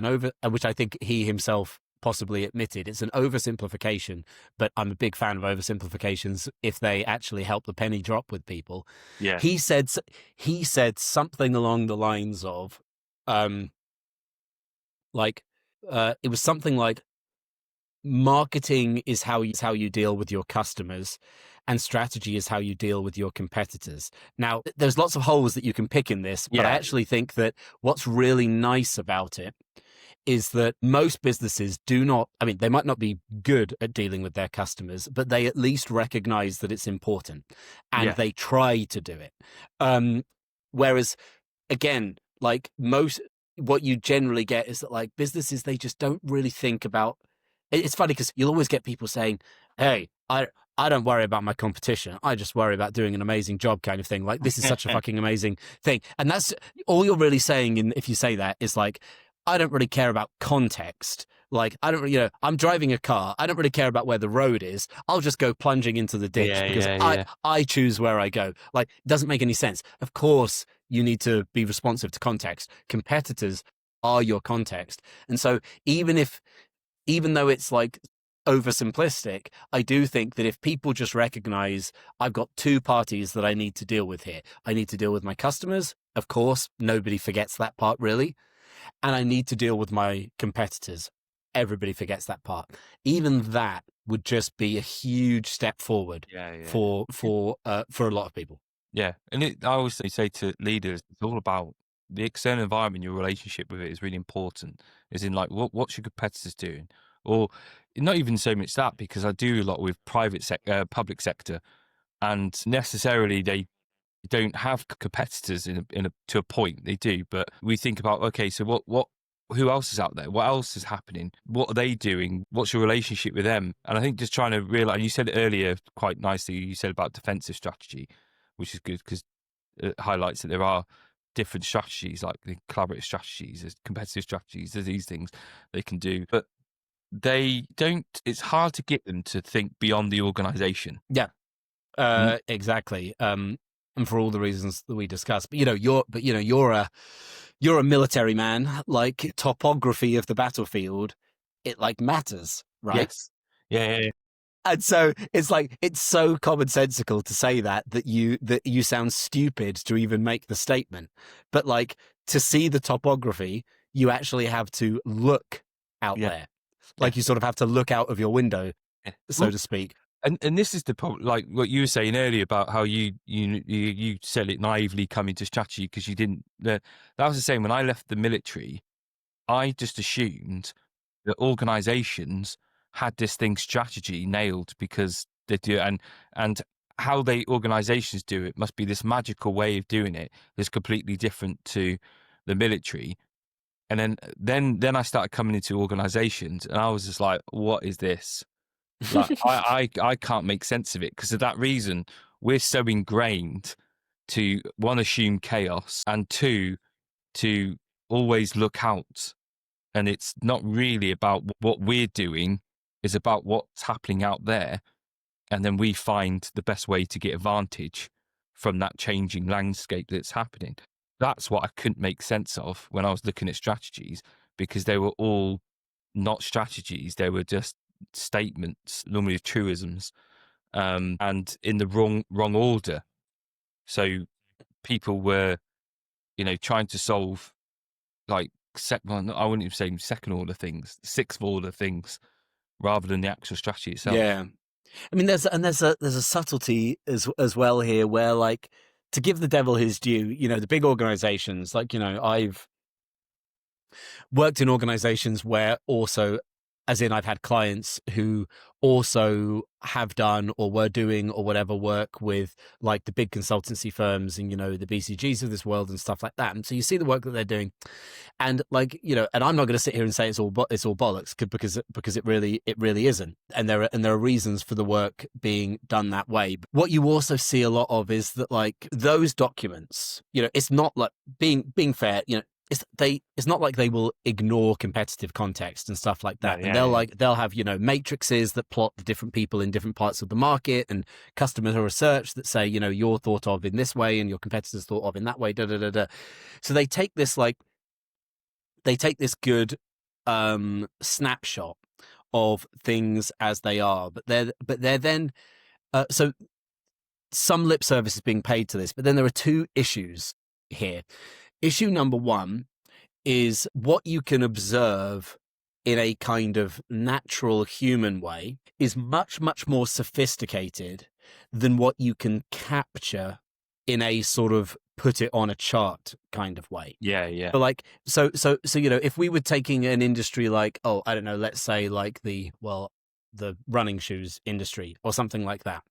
which I think he himself possibly admitted. It's an oversimplification, but I'm a big fan of oversimplifications if they actually help the penny drop with people. Yeah, He said something along the lines of, it was something like, marketing is how you deal with your customers, and strategy is how you deal with your competitors. Now, there's lots of holes that you can pick in this, but I yeah, actually think that what's really nice about it is that most businesses do not, I mean, they might not be good at dealing with their customers, but they at least recognize that it's important, and yeah, they try to do it. Whereas, again, like most, what you generally get is that like businesses, they just don't really think about. It's funny because you'll always get people saying, "Hey, I don't worry about my competition. I just worry about doing an amazing job," kind of thing. Like, this is such a fucking amazing thing. And that's all you're really saying. If you say that, is like, I don't really care about context. Like, I don't really, I'm driving a car. I don't really care about where the road is. I'll just go plunging into the ditch because I choose where I go. Like, it doesn't make any sense. Of course, you need to be responsive to context. Competitors are your context. And so even though it's like oversimplistic, I do think that if people just recognize I've got two parties that I need to deal with here. I need to deal with my customers. Of course, nobody forgets that part really. And I need to deal with my competitors. Everybody forgets that part. Even that would just be a huge step forward for a lot of people. Yeah, and I always say to leaders, it's all about the external environment. Your relationship with it is really important. As in, like, what's your competitors doing, or not even so much that, because I do a lot with public sector, and necessarily they don't have competitors to a point. They do, but we think about, okay, so who else is out there? What else is happening? What are they doing? What's your relationship with them? And I think just trying to realize, and you said it earlier quite nicely, you said about defensive strategy, which is good because it highlights that there are different strategies, like the collaborative strategies, there's competitive strategies, there's these things they can do, but they don't, it's hard to get them to think beyond the organization. Yeah, exactly. And for all the reasons that we discussed, but you're a military man. Like, topography of the battlefield, it like matters, right? Yes. Yeah. And so it's like, it's so commonsensical to say that you sound stupid to even make the statement. But like, to see the topography, you actually have to look out there. Like, you sort of have to look out of your window, so to speak. And this is the problem, like what you were saying earlier about how you said it naively coming to strategy because you didn't. That was the same when I left the military. I just assumed that organisations had this thing strategy nailed because they do, and how organisations do it must be this magical way of doing it that's completely different to the military. And then I started coming into organisations, and I was just like, what is this? Like, I can't make sense of it because of that reason. We're so ingrained to, one, assume chaos, and two, to always look out. And it's not really about what we're doing, it's about what's happening out there. And then we find the best way to get advantage from that changing landscape that's happening. That's what I couldn't make sense of when I was looking at strategies, because they were all not strategies. They were just statements, normally truisms, and in the wrong order. So people were, trying to solve like I wouldn't even say second order things, sixth order things, rather than the actual strategy itself. Yeah, I mean, there's a subtlety as well here, where, like, to give the devil his due, the big organizations, like, I've worked in organizations where also, as in I've had clients who also have done or were doing or whatever work with, like, the big consultancy firms and, the BCGs of this world and stuff like that. And so you see the work that they're doing, and, like, and I'm not going to sit here and say it's all bollocks, because it really isn't. And there are reasons for the work being done that way. But what you also see a lot of is that, like, those documents, it's not like, being fair, it's not like they will ignore competitive context and stuff like that. And they'll have, matrices that plot the different people in different parts of the market, and customer research that say, you're thought of in this way and your competitors thought of in that way. So they take this good snapshot of things as they are, but they're then so some lip service is being paid to this. But then there are two issues here. Issue number one is what you can observe in a kind of natural human way is much, much more sophisticated than what you can capture in a sort of put it on a chart kind of way. Yeah. But like, so if we were taking an industry like, I don't know, let's say like the running shoes industry or something like that.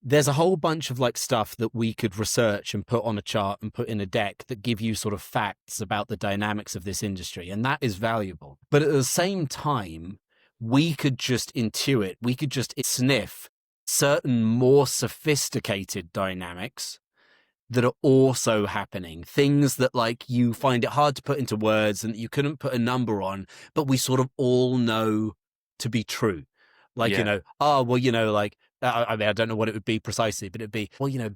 there's a whole bunch of like stuff that we could research and put on a chart and put in a deck that give you sort of facts about the dynamics of this industry. And that is valuable. But at the same time, we could just intuit, we could just sniff certain more sophisticated dynamics that are also happening, things that like you find it hard to put into words and you couldn't put a number on, but we sort of all know to be true. Like, Yeah. oh, well, like, I mean, I don't know what it would be precisely, but it'd be, well, you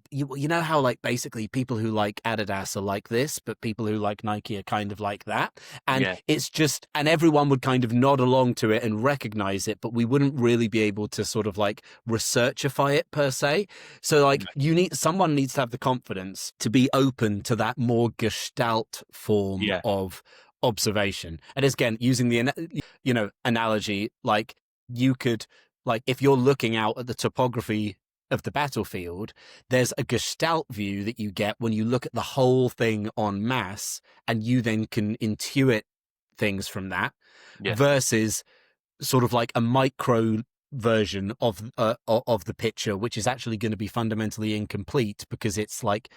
know how like basically people who like Adidas are like this, but people who like Nike are kind of like that. And it's just, and everyone would kind of nod along to it and recognize it, but we wouldn't really be able to sort of like researchify it per se. So like someone needs to have the confidence to be open to that more gestalt form of observation. And again, using the, analogy, like you could, like if you're looking out at the topography of the battlefield, there's a gestalt view that you get when you look at the whole thing en masse, and you then can intuit things from that versus sort of like a micro version of the picture, which is actually going to be fundamentally incomplete because it's like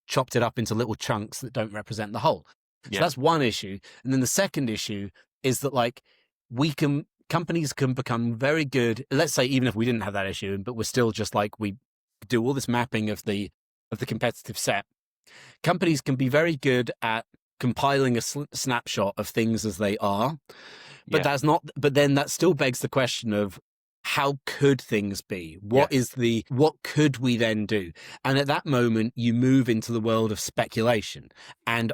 chopped it up into little chunks that don't represent the whole. So that's one issue. And then the second issue is that like companies can become very good. Let's say even if we didn't have that issue, but we're still just like we do all this mapping of the competitive set. Companies can be very good at compiling a snapshot of things as they are, but that's not. But then that still begs the question of how could things be? What could we then do? And at that moment, you move into the world of speculation. And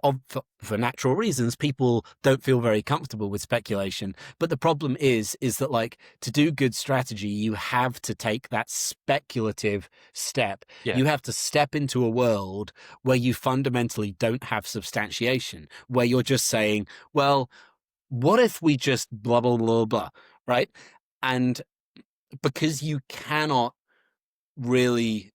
for natural reasons, people don't feel very comfortable with speculation. But the problem is that like to do good strategy, you have to take that speculative step. Yeah. You have to step into a world where you fundamentally don't have substantiation, where you're just saying, well, what if we just blah, blah, blah, blah, right? And because you cannot like,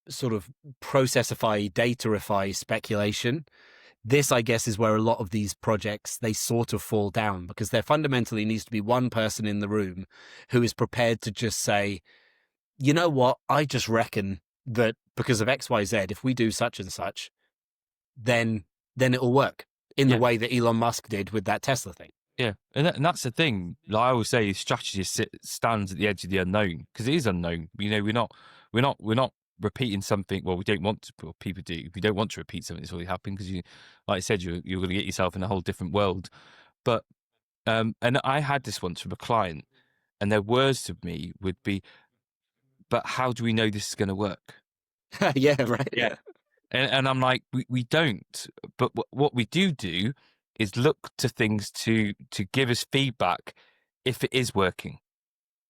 sort of processify, dataify speculation. This, I guess, is where a lot of these projects, they sort of fall down because there fundamentally needs to be one person in the room who is prepared to just say, you know what, I just reckon that because of X, Y, Z, if we do such and such, then it'll work in the way that Elon Musk did with that Tesla thing. Yeah, and that's the thing. Like I always say, strategy stands at the edge of the unknown because it is unknown. We're not repeating something. Well, we don't want to. Well, people do. We don't want to repeat something that's already happened because like I said, you're going to get yourself in a whole different world. But and I had this once from a client, and their words to me would be, "But how do we know this is going to work?" Yeah, right. Yeah. And I'm like, we don't. But what we do is look to things to give us feedback if it is working.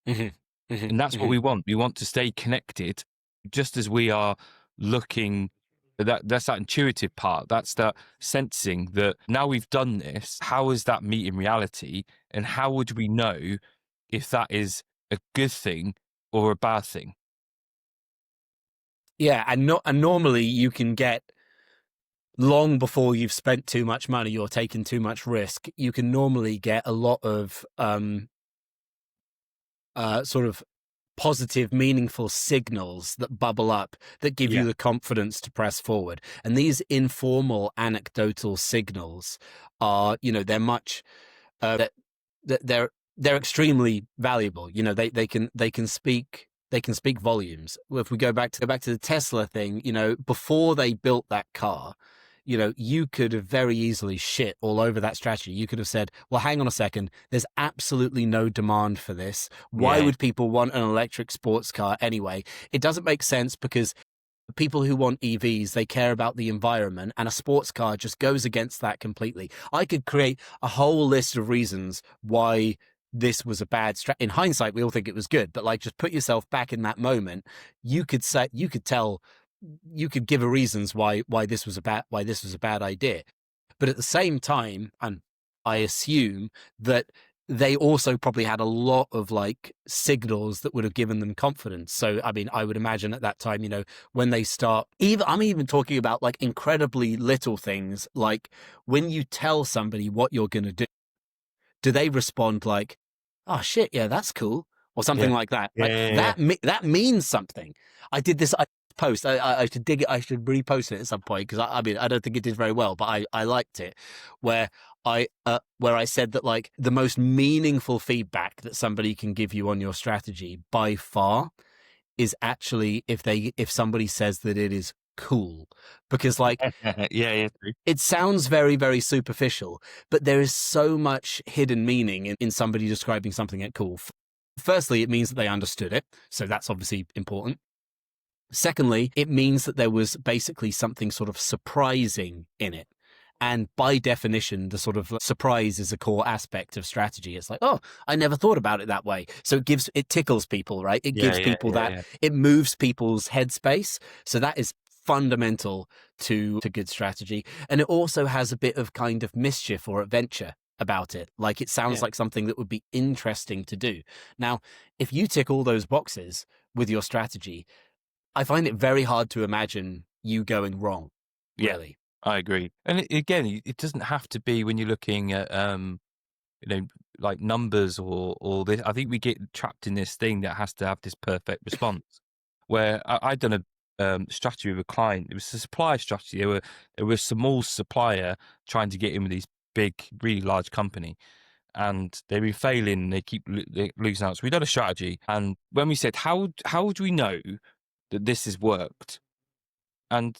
Mm-hmm. Mm-hmm. And that's what we want. We want to stay connected just as we are looking. That's that intuitive part. That's that sensing that now we've done this, how is that meeting reality? And how would we know if that is a good thing or a bad thing? Yeah, and normally you can get, long before you've spent too much money or taken too much risk, you can normally get a lot of sort of positive, meaningful signals that bubble up that give you the confidence to press forward. And these informal, anecdotal signals are, they're much they're extremely valuable. They can speak. They can speak volumes. If we go back to the Tesla thing, before they built that car, you could have very easily shit all over that strategy. You could have said, well, hang on a second. There's absolutely no demand for this. Why would people want an electric sports car anyway? It doesn't make sense because people who want EVs, they care about the environment, and a sports car just goes against that completely. I could create a whole list of reasons why this was a bad strategy. In hindsight, we all think it was good, but like just put yourself back in that moment. You could give a reasons why this was a bad idea. But at the same time, and I assume that they also probably had a lot of like signals that would have given them confidence. So, I mean, I would imagine at that time, when they start, I'm even talking about like incredibly little things, like when you tell somebody what you're going to do they respond like, oh shit, yeah, that's cool. or something like that. Like Yeah. that means something. I did this post. I should dig it. I should repost it at some point because I mean I don't think it did very well, but I liked it where I said that like the most meaningful feedback that somebody can give you on your strategy by far is actually if somebody says that it is cool, because like Yeah. True. it sounds very, very superficial, but there is so much hidden meaning in somebody describing something at cool. Firstly, it means that they understood it, so that's obviously important. Secondly, it means that there was basically something sort of surprising in it. And by definition, the sort of surprise is a core aspect of strategy. It's like, oh, I never thought about it that way. So it tickles people, right? It gives people it moves people's headspace. So that is fundamental to good strategy. And it also has a bit of kind of mischief or adventure about it. Like it sounds like something that would be interesting to do. Now, if you tick all those boxes with your strategy, I find it very hard to imagine you going wrong, really. I agree. And again, it doesn't have to be when you're looking at, like numbers or this. I think we get trapped in this thing that has to have this perfect response. Where I'd done a strategy with a client. It was a supplier strategy. There were a small supplier trying to get in with these big, really large company. And they've been failing and they keep losing out. So we done a strategy. And when we said, how do we know that this has worked? And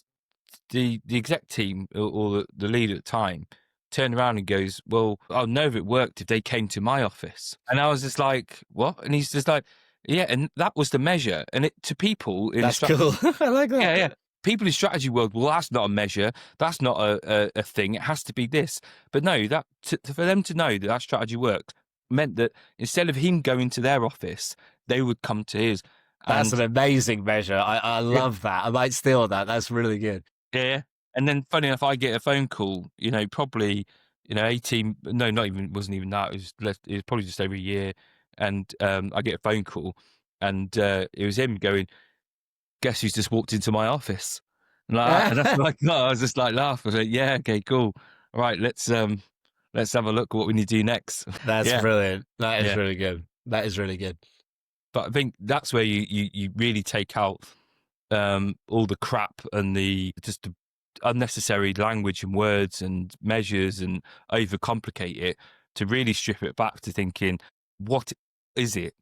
the exec team or the leader at the time turned around and goes, well, I'll know if it worked if they came to my office. And I was just like, what? And he's just like, yeah, and that was the measure. And it to people in That's cool. I like that. yeah. People in strategy world, well, that's not a measure. That's not a thing. It has to be this. But no, that for them to know that strategy worked meant that instead of him going to their office, they would come to his. That's an amazing measure. I love that. I might steal that. That's really good. Yeah. And then funny enough, I get a phone call, probably, 18, no, not even, wasn't even that. It was probably just over a year. And I get a phone call and it was him going, guess who's just walked into my office? And that's like, no, I was just like, laugh. I was like, yeah, okay, cool. All right, let's have a look at what we need to do next. That's brilliant. That is really good. That is really good. But I think that's where you really take out all the crap and the unnecessary language and words and measures and overcomplicate it to really strip it back to thinking, what is it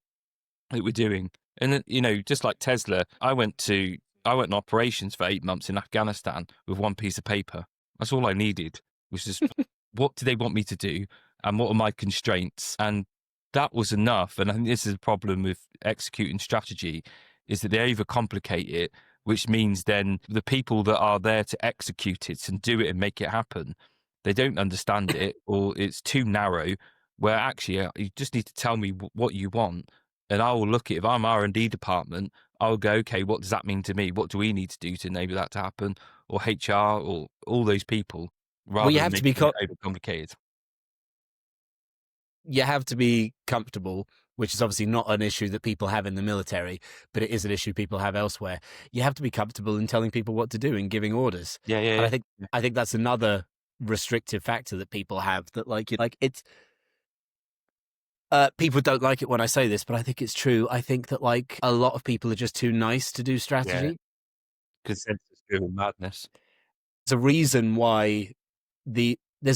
that we're doing? And just like Tesla, I went in operations for 8 months in Afghanistan with one piece of paper. That's all I needed, was just what do they want me to do and what are my constraints? And that was enough. And I think this is a problem with executing strategy, is that they overcomplicate it, which means then the people that are there to execute it and do it and make it happen, they don't understand it, or it's too narrow, where actually you just need to tell me what you want. And I will look at, if I'm R&D department, I'll go, okay, what does that mean to me? What do we need to do to enable that to happen? Or HR or all those people, rather you than have to be overcomplicated. You have to be comfortable, which is obviously not an issue that people have in the military, but it is an issue people have elsewhere. You have to be comfortable in telling people what to do and giving orders. Yeah. And I think that's another restrictive factor that people have, that it's people don't like it when I say this, but I think it's true. I think that like a lot of people are just too nice to do strategy. Consensus-driven madness. There's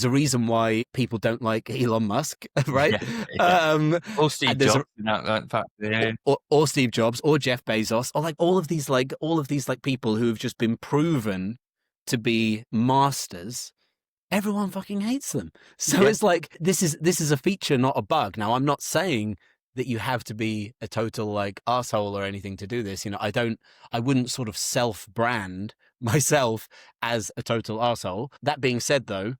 a reason why people don't like Elon Musk, right? Yeah. Or Steve Jobs, in fact, yeah. Or Steve Jobs, or Jeff Bezos, or like all of these people who have just been proven to be masters. Everyone fucking hates them. So it's like this is a feature, not a bug. Now, I'm not saying that you have to be a total like asshole or anything to do this. I wouldn't sort of self-brand myself as a total asshole. That being said, though,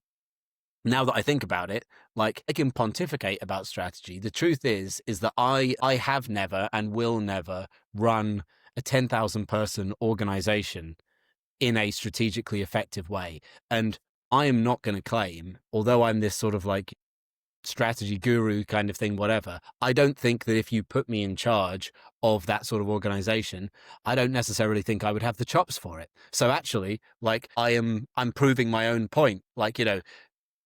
now that I think about it, like I can pontificate about strategy. The truth is that I have never and will never run a 10,000 person organization in a strategically effective way. And I am not going to claim, although I'm this sort of like strategy guru kind of thing, whatever, I don't think that if you put me in charge of that sort of organization, I don't necessarily think I would have the chops for it. So actually, like I'm proving my own point. Like,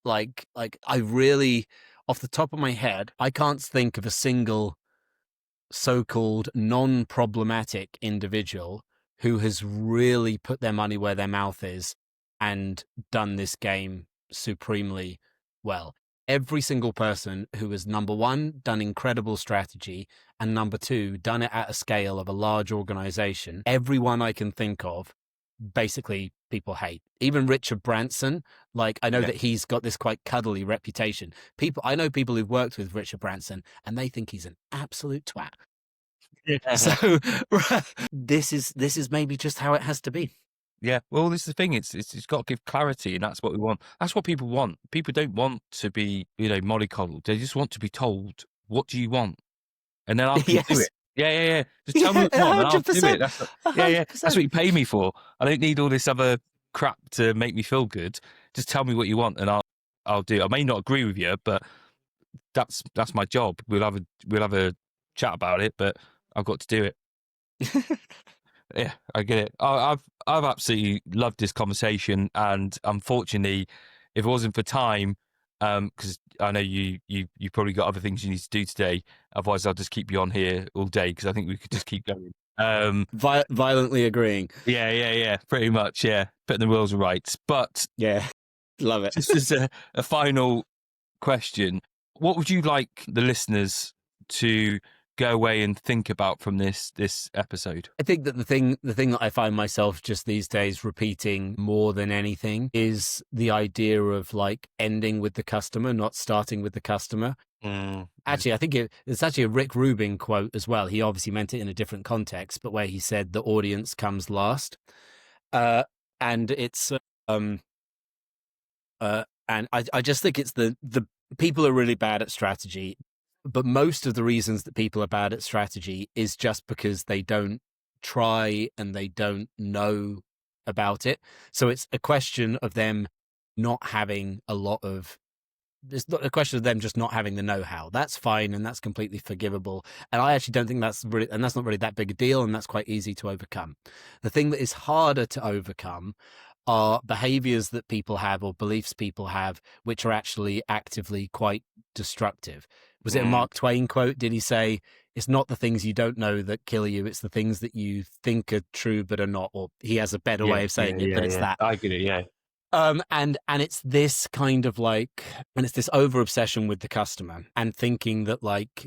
like I really, off the top of my head, I can't think of a single so-called non-problematic individual who has really put their money where their mouth is and done this game supremely well. Every single person who has, number one, done incredible strategy, and number two, done it at a scale of a large organization, everyone I can think of, basically people hate. Even Richard Branson, like, I know that he's got this quite cuddly reputation. I know people who've worked with Richard Branson and they think he's an absolute twat. So this is maybe just how it has to be. Yeah, well, this is the thing. It's got to give clarity, and that's what we want. That's what people want. People don't want to be, mollycoddled. They just want to be told, "What do you want?" And then I can do it. Yeah. Just tell me what you want, and I'll do it. That's That's what you pay me for. I don't need all this other crap to make me feel good. Just tell me what you want, and I'll do it. I may not agree with you, but that's my job. We'll have a chat about it, but I've got to do it. Yeah, I get it. I've absolutely loved this conversation, and unfortunately, if it wasn't for time, because I know you probably got other things you need to do today. Otherwise, I'll just keep you on here all day because I think we could just keep going. Violently agreeing. Yeah, pretty much. Yeah, putting the rules right. But yeah, love it. Just as a final question, what would you like the listeners to go away and think about from this episode? I think that the thing that I find myself just these days repeating more than anything is the idea of like ending with the customer, not starting with the customer. Actually, I think it's actually a Rick Rubin quote as well. He obviously meant it in a different context, but where he said the audience comes last. And it's and I just think it's the people are really bad at strategy. But most of the reasons that people are bad at strategy is just because they don't try and they don't know about it. So it's a question of them not having it's not a question of them just not having the know-how. That's fine and that's completely forgivable. And I actually don't think that's not really that big a deal, and that's quite easy to overcome. The thing that is harder to overcome are behaviors that people have or beliefs people have, which are actually actively quite destructive. Was it a Mark Twain quote? Did he say, it's not the things you don't know that kill you, it's the things that you think are true but are not? Or he has a better way of saying it, but it's that. I get it, yeah. And it's this kind of it's this over obsession with the customer and thinking that like,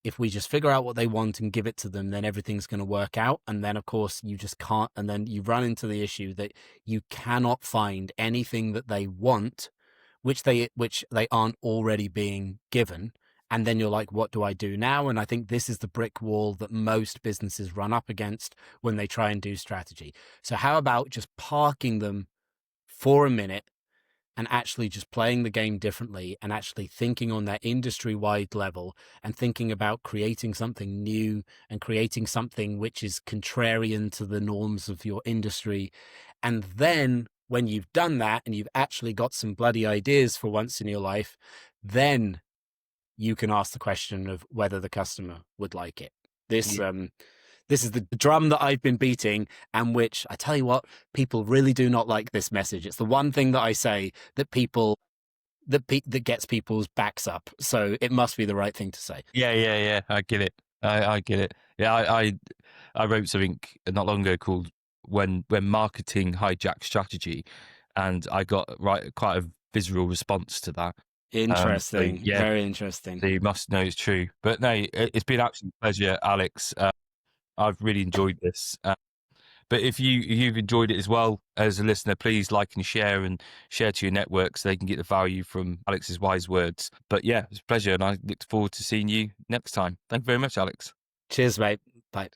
if we just figure out what they want and give it to them, then everything's going to work out. And then of course you just can't. And then you run into the issue that you cannot find anything that they want, which they aren't already being given. And then you're like, what do I do now? And I think this is the brick wall that most businesses run up against when they try and do strategy. So how about just parking them for a minute and actually just playing the game differently and actually thinking on that industry-wide level and thinking about creating something new and creating something which is contrarian to the norms of your industry. And then when you've done that and you've actually got some bloody ideas for once in your life, then you can ask the question of whether the customer would like it. This is the drum that I've been beating, and which I tell you what, people really do not like this message. It's the one thing that I say that that gets people's backs up. So it must be the right thing to say. Yeah. I get it. I get it. Yeah, I wrote something not long ago called "When Marketing Hijacks Strategy," and I got quite a visceral response to that. Interesting. Very interesting. So you must know it's true. But no, it's been an absolute pleasure, Alex. I've really enjoyed this. But if you've enjoyed it as well as a listener, please like and share to your network so they can get the value from Alex's wise words. But yeah, it's a pleasure, and I look forward to seeing you next time. Thank you very much, Alex. Cheers, mate. Bye.